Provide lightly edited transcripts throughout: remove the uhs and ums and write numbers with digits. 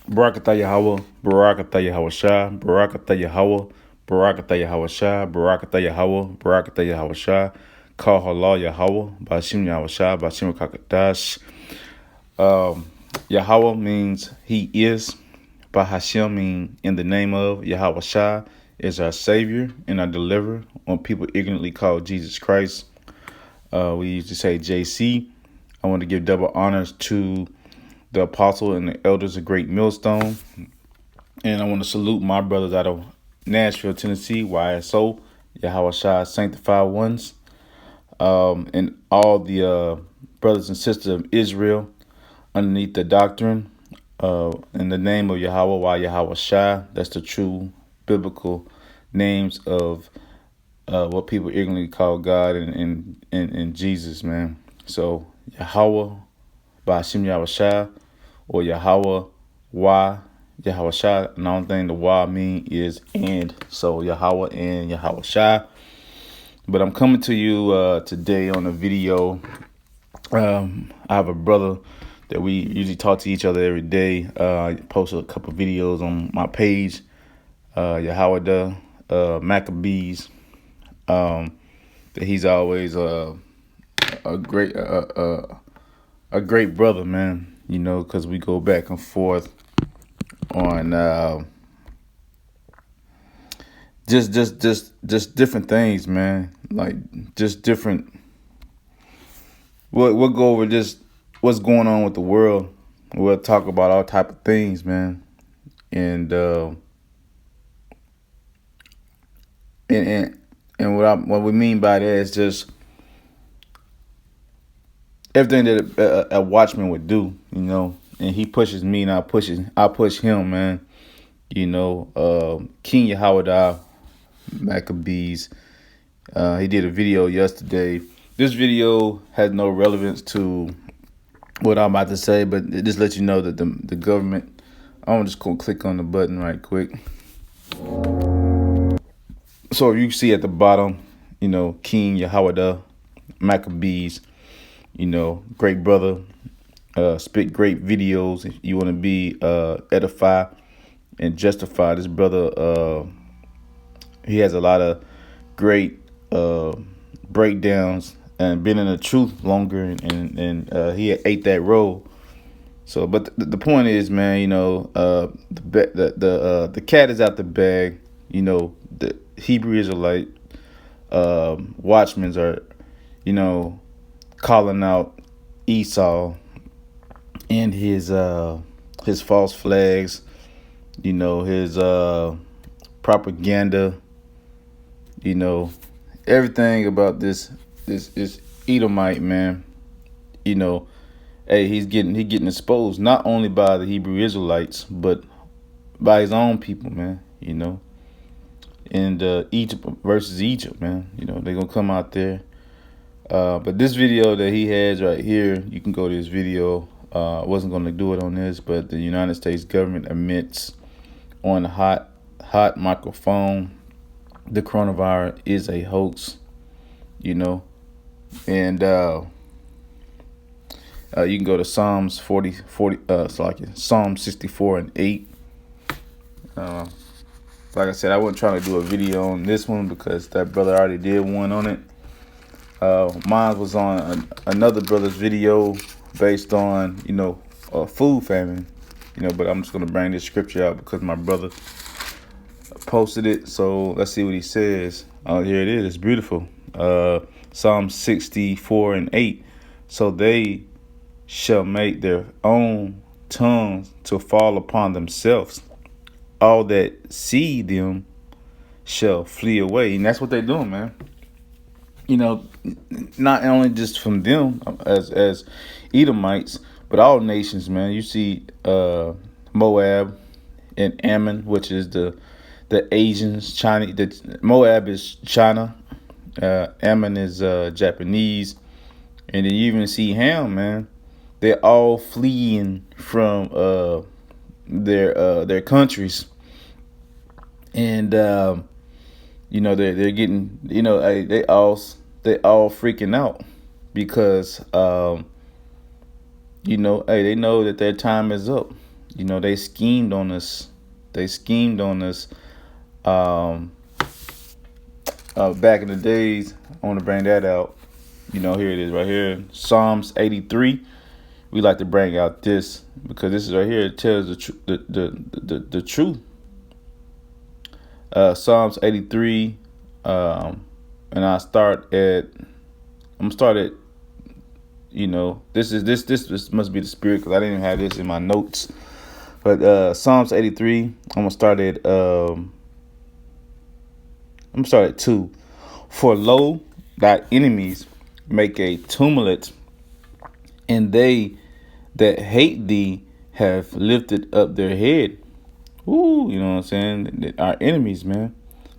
Barakatah Yahweh, Barakatah Yahweh Shah, Barakatah Yahweh, Barakatah Yahweh Shah, Barakatah Yahweh, Barakatah Yahweh Shah, Kal Halal Yahweh, Bashim Yahweh Shah, Bashim Kakadash. Yahweh means He is. Bahashim means in the name of. Yahweh Shah is our Savior and our Deliverer. When people ignorantly call Jesus Christ, we used to say JC. I want to give double honors to the apostle and the elders of Great Millstone. And I want to salute my brothers out of Nashville, Tennessee, YSO, Yahweh Shai Sanctified Ones, and all the brothers and sisters of Israel underneath the doctrine. In the name of Yahweh, Yahweh Shai, that's the true biblical names of what people ignorantly call God and Jesus, man. So Yahweh, Ba'ashim Yahweh Shai, or Yahweh, Yahweh Shai, and the only thing the Wah mean is and. So Yahweh and Yahweh Shai. But I'm coming to you today on a video. I have a brother that we usually talk to each other every day. I post a couple videos on my page, Yahweh Maccabees. That he's always a great brother, man. You know, because we go back and forth on just different things, man. Like just different. We'll go over just what's going on with the world. We'll talk about all type of things, man. And what we mean by that is just everything that a watchman would do, you know. And he pushes me, and I push him, man. You know, King Yahweh Maccabees. He did a video yesterday. This video has no relevance to what I'm about to say, but it just lets you know that the government. I'm just gonna click on the button right quick. So you see at the bottom, you know, King Yahweh Maccabees. You know, great brother. Spit great videos. If you want to be edify and justify, this brother, he has a lot of great breakdowns and been in the truth longer, and he ate that role. So, but the point is, man, you know, the cat is out the bag. You know, the Hebrew Israelite watchmen are, you know, calling out Esau and his false flags, you know, his propaganda, you know, everything about this Edomite, man. You know, hey, he getting exposed not only by the Hebrew Israelites, but by his own people, man. You know, and Egypt versus Egypt, man. You know, they're gonna come out there. But this video that he has right here, you can go to his video. I wasn't going to do it on this, but the United States government admits on the hot microphone the coronavirus is a hoax, you know. And you can go to Psalms 40, Psalm 64 and 8. Like I said, I wasn't trying to do a video on this one because that brother already did one on it. Mine was on another brother's video based on, you know, food famine, you know, but I'm just going to bring this scripture out because my brother posted it. So let's see what he says. Oh, here it is. It's beautiful. Psalm 64 and 8. So they shall make their own tongues to fall upon themselves. All that see them shall flee away. And that's what they're doing, man. You know, not only just from them as Edomites, but all nations, man. You see Moab and Ammon, which is the Asians. China. Moab is China. Ammon is Japanese, and then you even see Ham, man. They're all fleeing from their countries, and you know they're getting, you know, they all freaking out because you know, hey, they know that their time is up. You know, they schemed on us. They schemed on us. Um, Back in the days, I want to bring that out. You know, here it is right here. Psalms 83. We like to bring out this because this is right here. It tells the truth. Psalms 83. And I'm start at, you know, this must be the spirit because I didn't even have this in my notes. But Psalms 83, I'm gonna start at 2. For lo, thy enemies make a tumult, and they that hate thee have lifted up their head. Ooh, you know what I'm saying? Our enemies, man.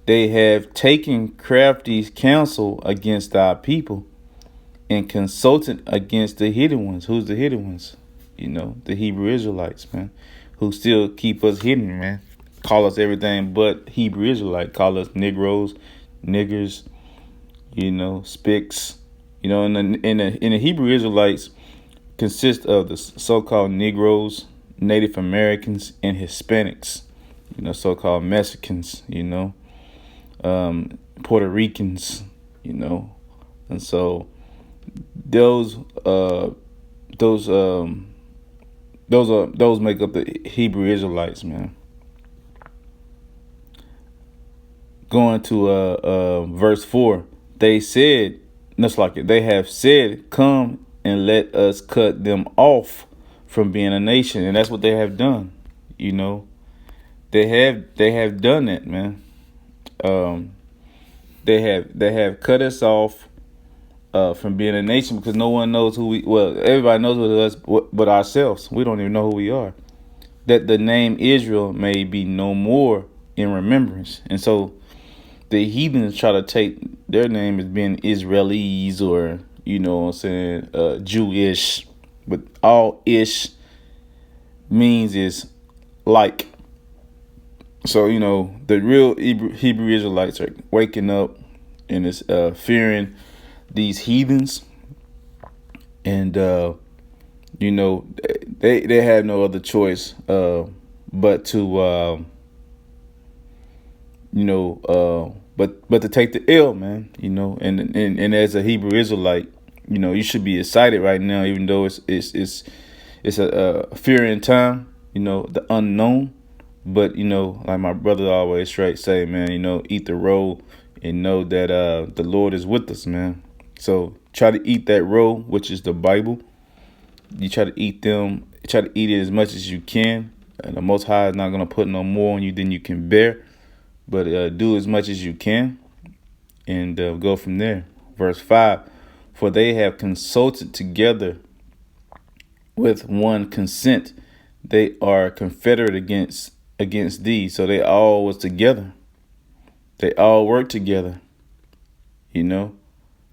They have taken crafty counsel against our people and consulted against the hidden ones. Who's the hidden ones? You know, the Hebrew Israelites, man, who still keep us hidden, man. Call us everything but Hebrew Israelite. Call us Negroes, niggers, you know, spics. You know, in the Hebrew Israelites consist of the so-called Negroes, Native Americans, and Hispanics. You know, so-called Mexicans. You know, Puerto Ricans. You know, and so those make up the Hebrew Israelites, man. Going to verse 4, they said, just like it, they have said, come and let us cut them off from being a nation, and that's what they have done. You know, they have done that, man. They have cut us off from being a nation because no one knows who we. Well, everybody knows what us, but ourselves. We don't even know who we are. That the name Israel may be no more in remembrance, and so the heathens try to take their name as being Israelis or, you know what I'm saying, Jewish. But all ish means is like. So, you know, the real Hebrew Israelites are waking up and is fearing these heathens. And, you know, they have no other choice but to, you know, but to take the L, man, you know, and as a Hebrew Israelite, you know, you should be excited right now, even though it's a fearing time, you know, the unknown. But, you know, like my brother always straight say, man, you know, eat the roll and know that the Lord is with us, man. So try to eat that roll, which is the Bible. You try to eat it as much as you can. And the Most High is not going to put no more on you than you can bear. But do as much as you can and go from there. Verse 5, for they have consulted together with one consent. They are confederate against thee. So they all was together. They all worked together. You know.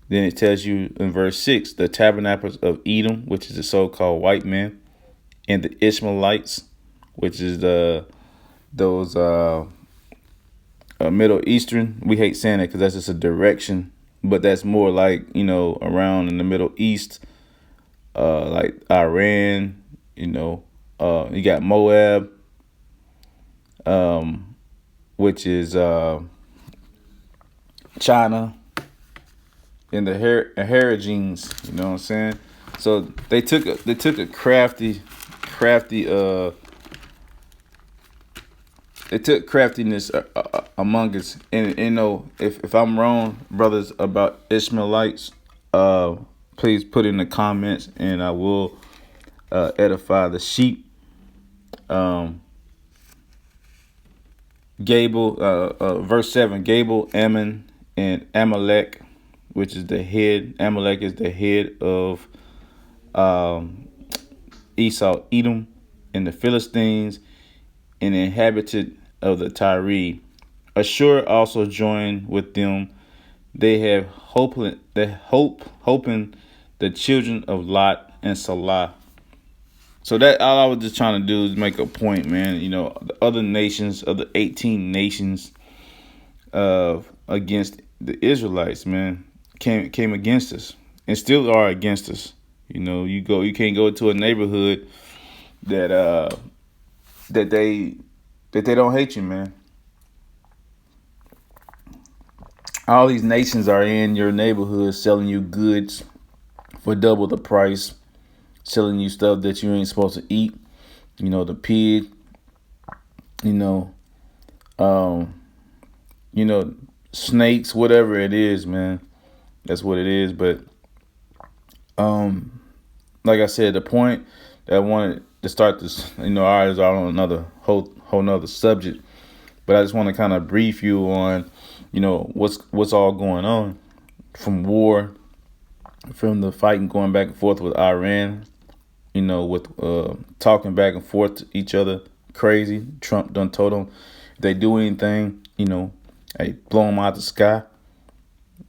Then it tells you in verse 6, the tabernacles of Edom, which is the so-called white man, and the Ishmaelites, which is those Middle Eastern. We hate saying it because that's just a direction, but that's more like, you know, around in the Middle East, like Iran. You know, you got Moab, which is China, and the Heragenes. You know what I'm saying? So they took a crafty. It took craftiness among us, and you know, if I'm wrong, brothers, about Ishmaelites, please put in the comments, and I will edify the sheep. Verse 7, Gabal, Ammon, and Amalek, which is the head. Amalek is the head of Esau, Edom, and the Philistines, and inhabited of the Tyre. Ashur also joined with them. They have hoping the children of Lot and Salah. So that all I was just trying to do is make a point, man. You know, the other nations, of the 18 nations against the Israelites, man, came against us and still are against us. You know, you can't go to a neighborhood that that they don't hate you, man. All these nations are in your neighborhood selling you goods for double the price, selling you stuff that you ain't supposed to eat. You know, the pig, you know, um, snakes, whatever it is, man. That's what it is. But like I said, the point that I wanted to start this, ours are on another whole nother subject. But I just want to kind of brief you on, what's all going on, from war, from the fighting going back and forth with Iran, with talking back and forth to each other crazy. Trump done told them if they do anything, hey, blow them out the sky.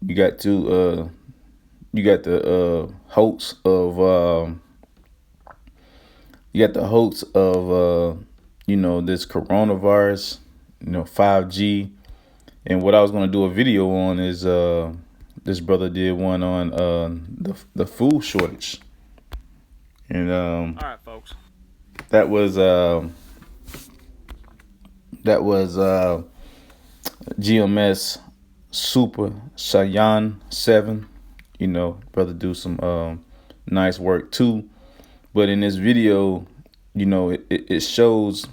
You got to hoax of this coronavirus, 5G. And what I was going to do a video on is this brother did one on the food shortage. And all right, folks. That was GMS Super Saiyan 7. Brother do some nice work too. But in this video, it shows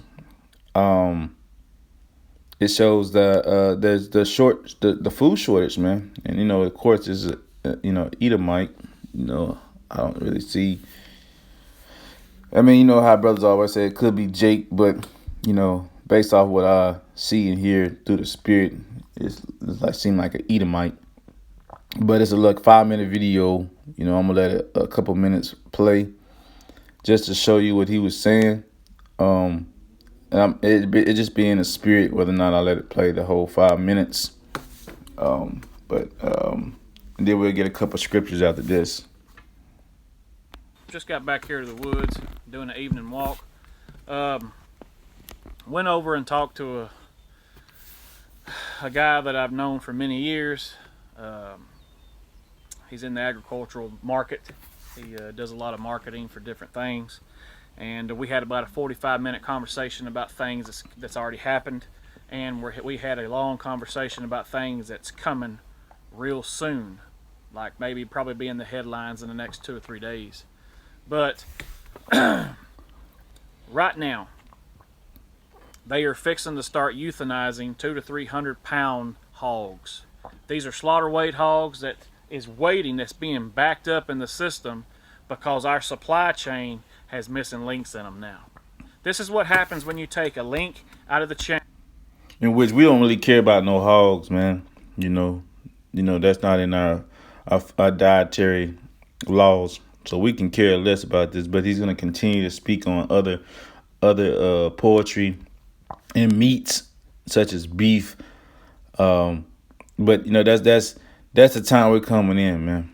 there's the food shortage, man. And of course is Edomite. I don't really see. I mean, how brothers always say it could be Jake, but based off what I see and hear through the spirit, it's like seem like an Edomite. But it's a 5-minute video. I'm gonna let it a couple minutes play just to show you what he was saying. And it just be in the spirit whether or not I let it play the whole 5 minutes. But and then we'll get a couple scriptures after this. Just got back here to the woods, doing an evening walk. Went over and talked to a guy that I've known for many years. He's in the agricultural market. He does a lot of marketing for different things. And we had about a 45-minute conversation about things that's already happened. And we had a long conversation about things that's coming real soon. Like probably be in the headlines in the next 2 or 3 days. But right now, they are fixing to start euthanizing 200 to 300 pound hogs. These are slaughter weight hogs that is waiting, that's being backed up in the system because our supply chain has missing links in them now. This is what happens when you take a link out of the chain. In which we don't really care about no hogs, man. That's not in our dietary laws. So we can care less about this, but he's going to continue to speak on other poetry and meats such as beef. But that's the time we're coming in, man.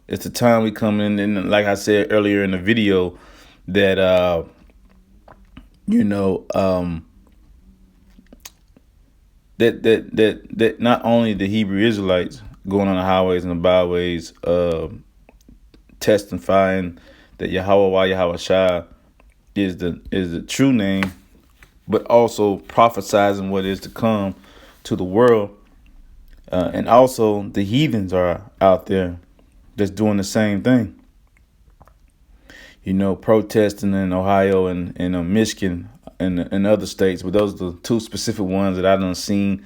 It's the time we come in, and like I said earlier in the video, that that not only the Hebrew Israelites going on the highways and the byways, testifying that Yahweh Shai is the true name, but also prophesizing what is to come to the world. And also the heathens are out there that's doing the same thing. Protesting in Ohio and Michigan and other states. But those are the two specific ones that I done seen.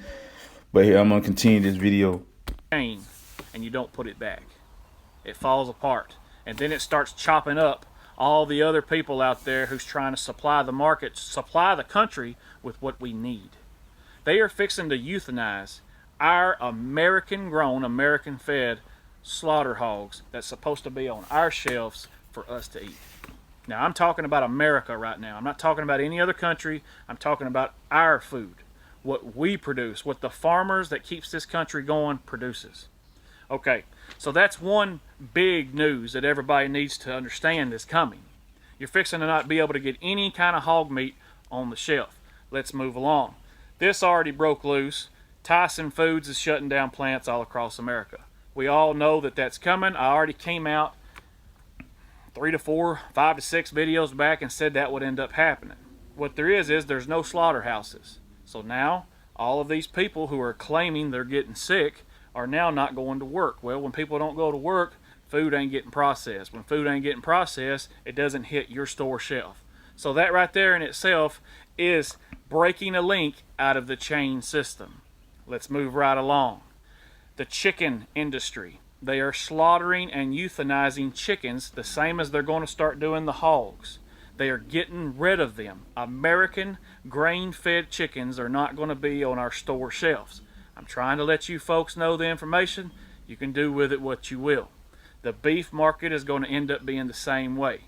But here, I'm going to continue this video. And you don't put it back. It falls apart. And then it starts chopping up all the other people out there who's trying to supply the market, supply the country with what we need. They are fixing to euthanize our American-grown, American-fed slaughter hogs that's supposed to be on our shelves for us to eat. Now, I'm talking about America right now. I'm not talking about any other country. I'm talking about our food, what we produce, what the farmers that keeps this country going produces. Okay, so that's one big news that everybody needs to understand is coming. You're fixing to not be able to get any kind of hog meat on the shelf. Let's move along. This already broke loose. Tyson Foods is shutting down plants all across America. We all know that that's coming. I already came out 3 to 4, 5 to 6 videos back and said that would end up happening. what there is there's no slaughterhouses. So now all of these people who are claiming they're getting sick are now not going to work. Well, when people don't go to work, food ain't getting processed. When food ain't getting processed, it doesn't hit your store shelf. So that right there in itself is breaking a link out of the chain system. Let's move right along. The chicken industry. They are slaughtering and euthanizing chickens the same as they're going to start doing the hogs. They are getting rid of them. American grain-fed chickens are not going to be on our store shelves. I'm trying to let you folks know the information. You can do with it what you will. The beef market is going to end up being the same way.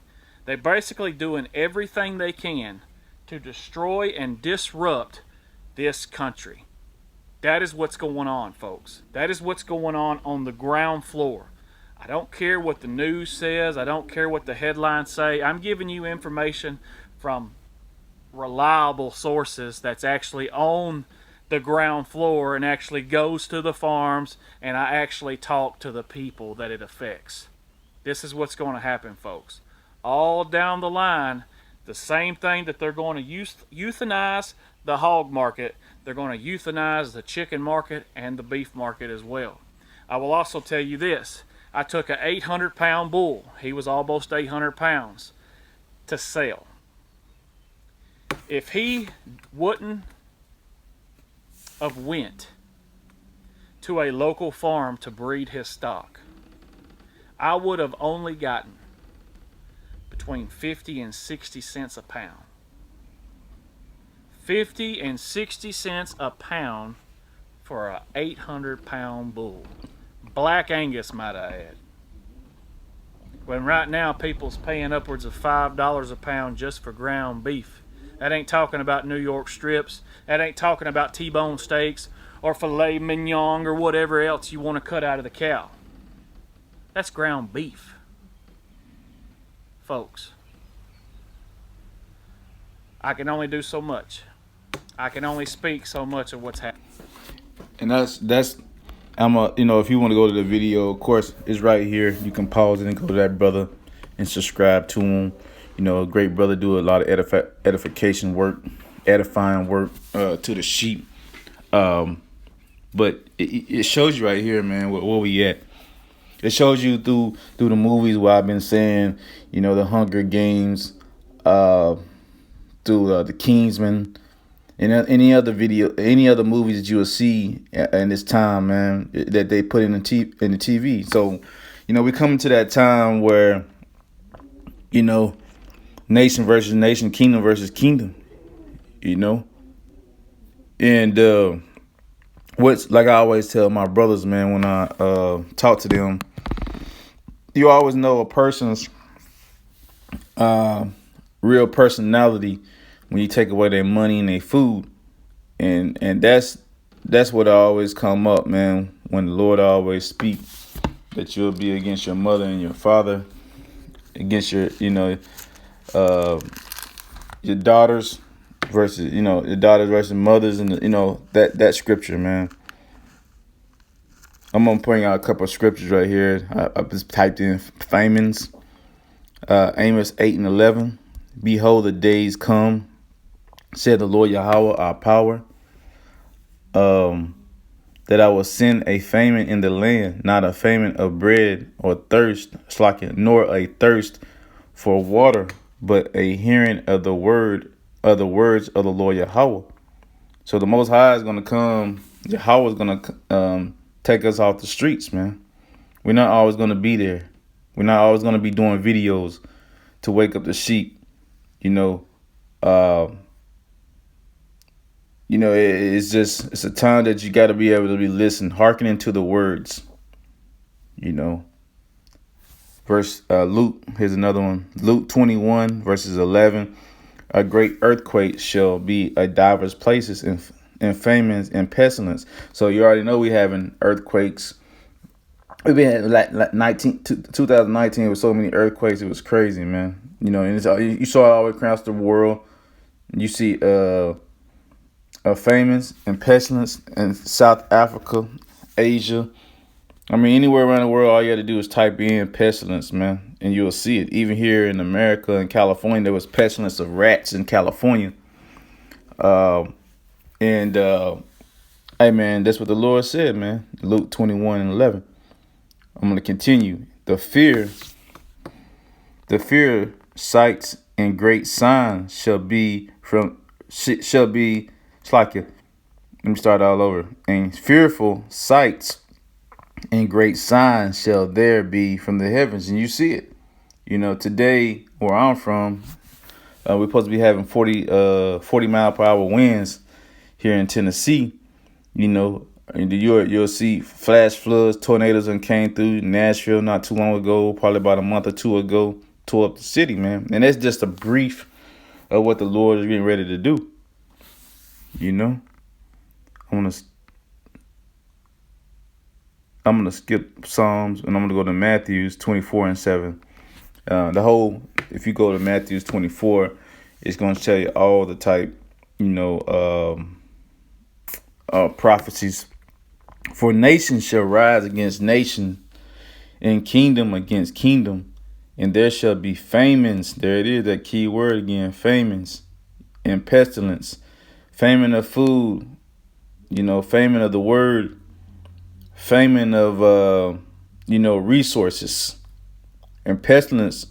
They're basically doing everything they can to destroy and disrupt this country. That is what's going on, folks. That is what's going on the ground floor. I don't care what the news says. I don't care what the headlines say. I'm giving you information from reliable sources that's actually on the ground floor and actually goes to the farms, and I actually talk to the people that it affects. This is what's going to happen, folks. All down the line, the same thing that they're going to euthanize the hog market, they're going to euthanize the chicken market and the beef market as well. I will also tell you this. I took an 800-pound bull. He was almost 800 pounds to sell. If he wouldn't have went to a local farm to breed his stock, I would have only gotten between 50 and 60 cents a pound. 50 and 60 cents a pound for a 800-pound bull. Black Angus, might I add. When right now people's paying upwards of $5 a pound just for ground beef. That ain't talking about New York strips. That ain't talking about T-bone steaks or filet mignon or whatever else you want to cut out of the cow. That's ground beef. Folks, I can only do so much. I can only speak so much of what's happening. And that's if you want to go to the video, of course, it's right here. You can pause it and go to that brother and subscribe to him. A great brother, do a lot of edification work, edifying work to the sheep. But it shows you right here, man, where we at. It shows you through the movies where I've been saying, the Hunger Games, through the Kingsman, and any other movies that you will see in this time, man, that they put in the TV. So, we're coming to that time where, nation versus nation, kingdom versus kingdom, and what's like I always tell my brothers, man, when I talk to them, you always know a person's real personality when you take away their money and their food, and that's what always come up, man. When the Lord always speak that you'll be against your mother and your father, against your daughters versus your daughters versus mothers, and that scripture, man. I'm gonna bring out a couple of scriptures right here. I just typed in famines. Amos 8:11. Behold, the days come, said the Lord Yahweh, our power, that I will send a famine in the land, not a famine of bread or thirst, nor a thirst for water, but a hearing of the words of the Lord Yahweh. So the Most High is gonna come. Yahweh is gonna take us off the streets, man. We're not always gonna be there. We're not always gonna be doing videos to wake up the sheep. It's a time that you got to be able to be listening, hearkening to the words. Verse Luke, here's another one. Luke 21 verses 11. A great earthquake shall be at divers places, and famines and pestilence. So you already know we having earthquakes. We've been like 2019 with so many earthquakes. It was crazy, man. And you saw it all across the world. You see famines and pestilence in South Africa, Asia. I mean, anywhere around the world, all you got to do is type in pestilence, man, and you'll see it. Even here in America and California, there was pestilence of rats in California. And hey, man, that's what the Lord said, man. Luke 21:11. I'm going to continue. The fear, sights, and great signs shall be it's like it. Let me start all over. And fearful sights and great signs shall there be from the heavens. And you see it. Today, where I'm from, we're supposed to be having 40 mile per hour winds here in Tennessee. And you'll see flash floods, tornadoes, and came through Nashville not too long ago, probably about a month or two ago, tore up the city, man. And that's just a brief of what the Lord is getting ready to do. I'm gonna skip Psalms and I'm gonna go to Matthews 24:7. If you go to Matthews 24, it's gonna tell you all the type, prophecies. For nation shall rise against nation, and kingdom against kingdom, and there shall be famines. There it is, that key word again, famines, and pestilence, famine of food, famine of the word, famine of resources, and pestilence.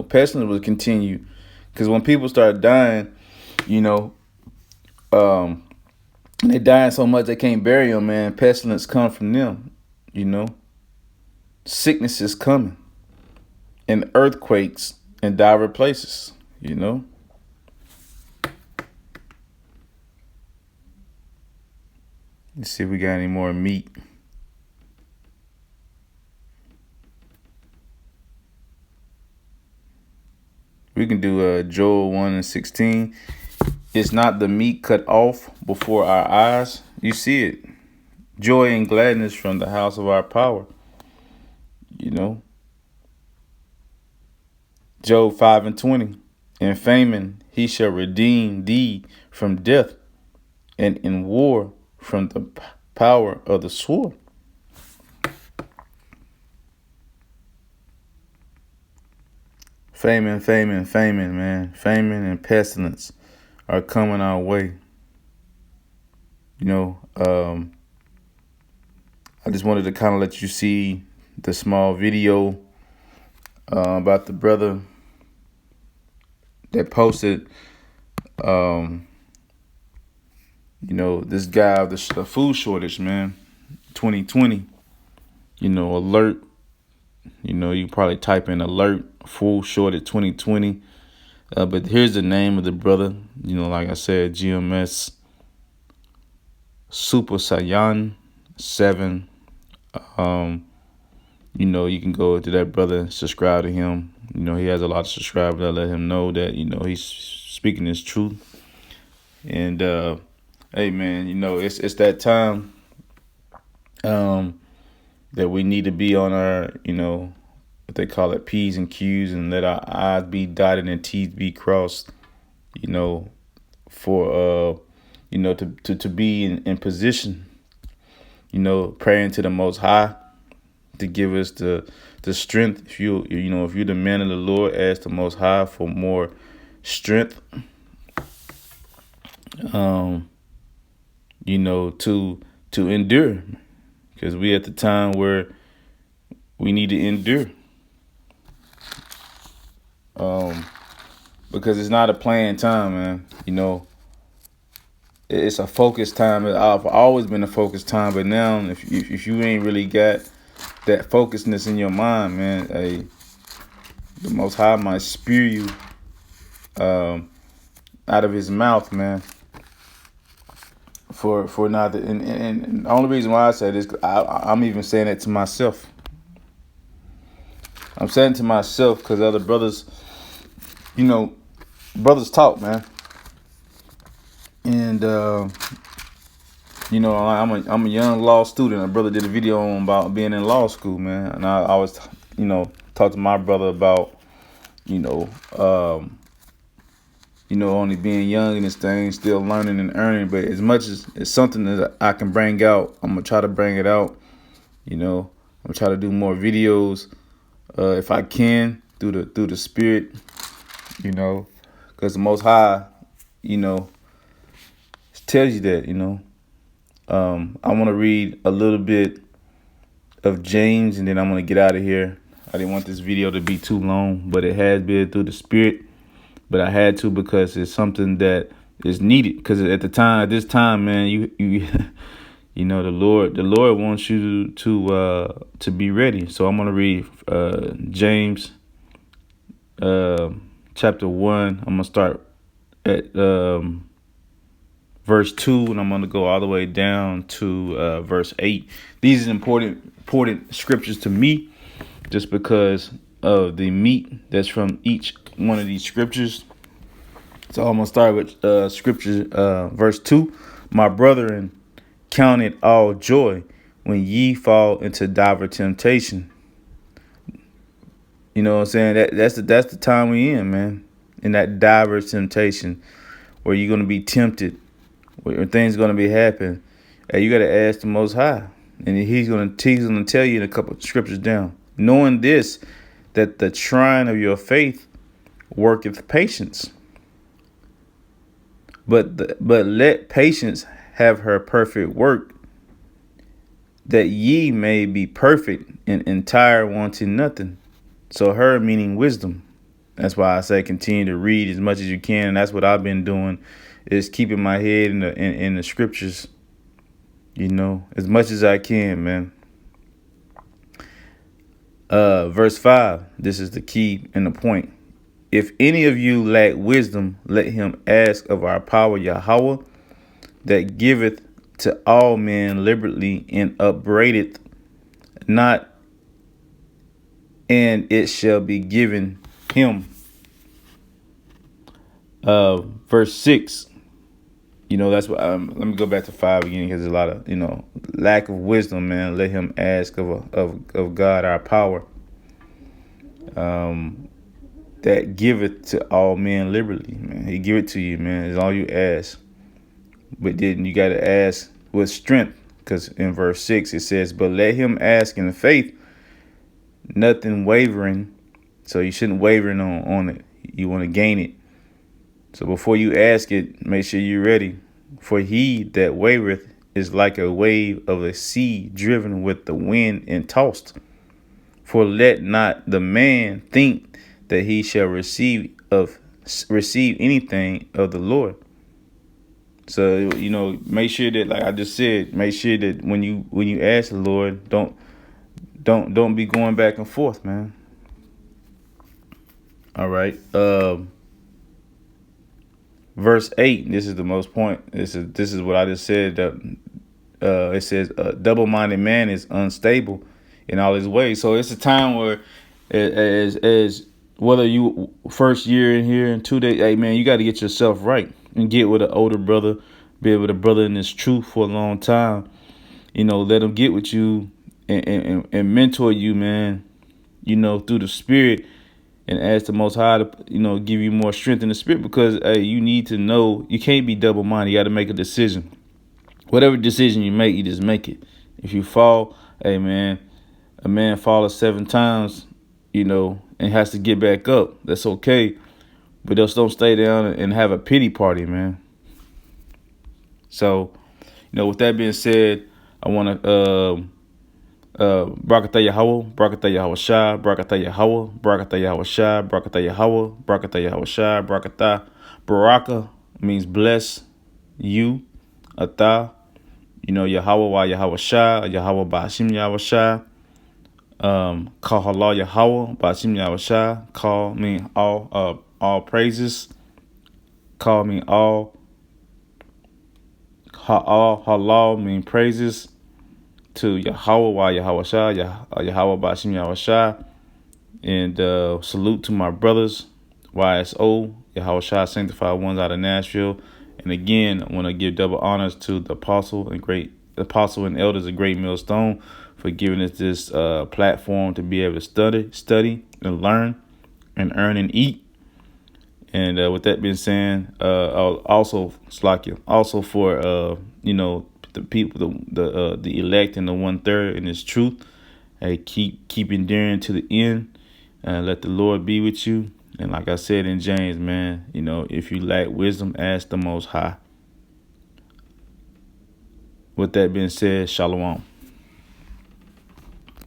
Pestilence will continue, because when people start dying, they dying so much they can't bury them, man. Pestilence come from them, Sickness is coming, and earthquakes in dire places, Let's see if we got any more meat. We can do Joel 1:16. Is not the meat cut off before our eyes? You see it. Joy and gladness from the house of our power. Job 5:20. In famine he shall redeem thee from death, and in war from the power of the sword. Famine, man. Famine and pestilence are coming our way. I just wanted to kind of let you see the small video about the brother that posted, this guy of the food shortage, man, 2020, alert. You probably type in alert, food shortage 2020. But here's the name of the brother, like I said, GMS Super Saiyan 7. You can go to that brother and subscribe to him. He has a lot of subscribers that let him know that, he's speaking his truth. And, hey, man, it's that time that we need to be on our, what they call it, P's and Q's, and let our I's be dotted and T's be crossed, for, to be in position, praying to the Most High to give us the strength. If you're the man of the Lord, ask the Most High for more strength, to endure, because we at the time where we need to endure. Because it's not a playing time, man. It's a focused time. I've always been a focused time, but now if you ain't really got that focusedness in your mind, man, the Most High might spew you out of His mouth, man. For not, and the only reason why I say this, I'm even saying it to myself. I'm saying it to myself because other brothers, brothers talk, man. And I'm a young law student. A brother did a video on about being in law school, man. And I always, talk to my brother about, only being young in this thing, still learning and earning. But as much as it's something that I can bring out, I'm gonna try to bring it out. I'm gonna try to do more videos, if I can, through the Spirit. Because the Most High, tells you that, you know. I want to read a little bit of James, and then I'm going to get out of here. I didn't want this video to be too long, but it has been through the Spirit. But I had to because it's something that is needed. Because at this time, man, you you know, the Lord wants you to be ready. So I'm gonna read James chapter 1. I'm gonna start at verse 2, and I'm gonna go all the way down to verse 8. These are important scriptures to me, just because of the meat that's from each one of these scriptures. So I'm gonna start with scripture, verse 2. My brethren, count it all joy when ye fall into diverse temptation. You know what I'm saying? That's the time we in, man. In that diverse temptation, where you're gonna be tempted, where things gonna be happening. Hey, you gotta ask the Most High, and he's gonna tell you in a couple of scriptures down. Knowing this, that the trying of your faith worketh patience. But let patience have her perfect work, that ye may be perfect and entire, wanting nothing. So her meaning wisdom. That's why I say continue to read as much as you can, and that's what I've been doing, is keeping my head in the scriptures, you know, as much as I can, man. Verse 5. This is the key and the point. If any of you lack wisdom, let him ask of our power Yahweh, that giveth to all men liberally, and upbraideth not, and it shall be given him. Verse 6. You know, that's what. Let me go back to 5 again, because there's a lot of, you know, lack of wisdom, man. Let him ask of God our power. That giveth to all men liberally, man. He give it to you, man. It's all you ask. But then you got to ask with strength, because in verse 6 it says, but let him ask in faith, nothing wavering. So you shouldn't waver on it. You want to gain it. So before you ask it, make sure you're ready. For he that wavereth is like a wave of the sea, driven with the wind and tossed. For let not the man think that he shall receive anything of the Lord. So, you know, make sure that, like I just said, make sure that when you ask the Lord, don't be going back and forth, man. All right. Verse 8. This is the most point. This is what I just said. It says, a double-minded man is unstable in all his ways. So it's a time where, as whether you first year in here and 2 days, hey man, you got to get yourself right and get with an older brother, be with a brother in this truth for a long time. You know, let him get with you and mentor you, man. You know, through the Spirit, and ask the Most High to, you know, give you more strength in the Spirit, because hey, you need to know you can't be double-minded. You got to make a decision. Whatever decision you make, you just make it. If you fall, hey man, a man falls 7 times, you know, and has to get back up. That's okay. But just don't stay down and have a pity party, man. So, you know, with that being said, I want to Barakatah Yahweh, Barakatah Yahweh Shah, Barakatah Yahweh, Barakatah Yahweh Shah, Barakatah Yahweh, Barakatah Yahweh Shah, Barakatah. Baraka means bless you, Atah. You know, Yahweh wa Yahweh Shah, Yahweh Ba'ashim Yahweh Shah. Call halal Yahweh, Ba'ashim Yahweh Shah. Call mean all praises. Call mean all halal mean praises to Yahweh wa Yahweh Shah, Yahweh Ba'ashim Yahweh Shah. And salute to my brothers, YSO, Yahweh Shah, sanctified ones out of Nashville. And again, I want to give double honors to the apostle and elders of Great Millstone for giving us this platform to be able to study and learn and earn and eat. And with that being said, also for you know, the people, the elect and the 1/3 in this truth. Hey, keep enduring to the end, and let the Lord be with you. And like I said in James, man, you know, if you lack wisdom, ask the Most High. With that being said, shalom.